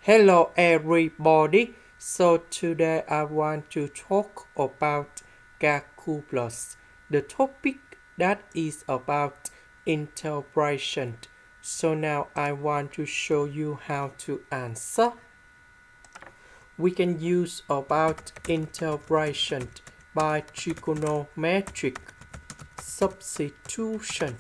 Hello everybody. So today I want to talk about calculus. The topic that is about integration. So now I want to show you how to answer. We can use about integration by trigonometric substitution.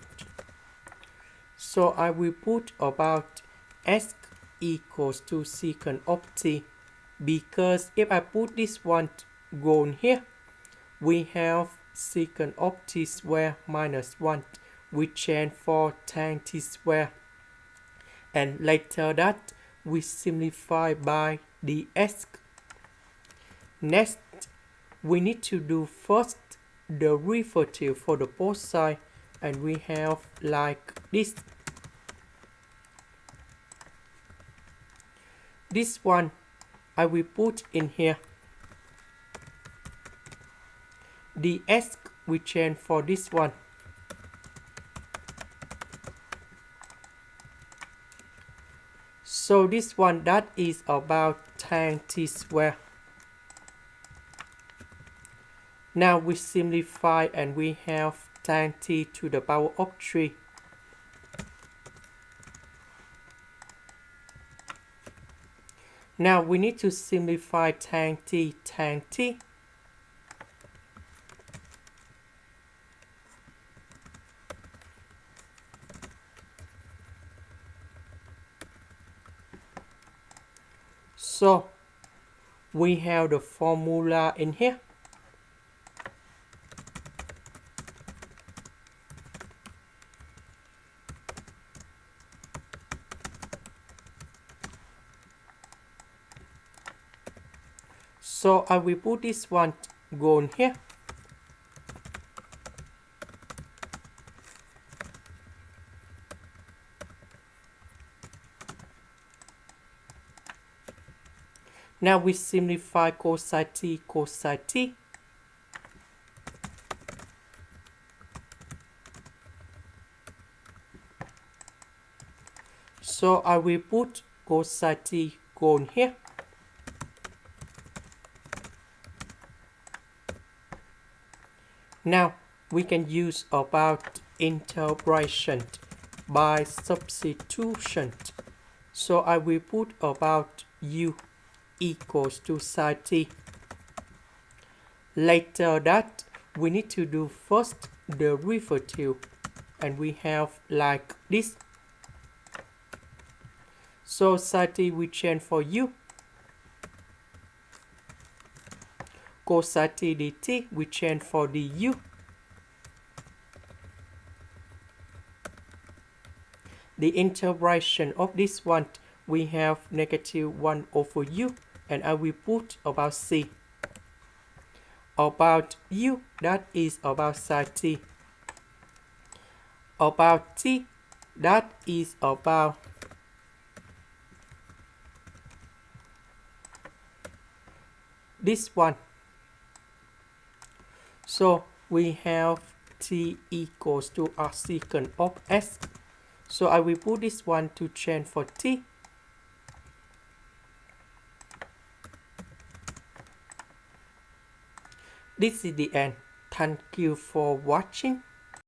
So I will put about s equals to secant of t, because if I put this one gone here, we have secant of t square minus 1, we change for tan t square, and later that we simplify by ds. Next, we need to do first the derivative for the both sides, and we have like this. This one I will put in here. ds we change for this one. So this one that is about tan t square. Now we simplify and we have tan t to the power of 3. Now we need to simplify tan t, tan t. So we have the formula in here. So I will put this one gone here. Now we simplify cosine t, cosine t. So I will put cosine t gone here. Now we can use about integration by substitution. So I will put about u equals to sine t. Later that we need to do first the derivative, and we have like this. So sine t we change for u. Cosine t dt we change for du. The integration of this one, we have negative 1 over u, and I will put about c. About u, that is about sine t. About t, that is about this one. So we have t equals to a secant of s. So I will put this one to change for t. This is the end. Thank you for watching.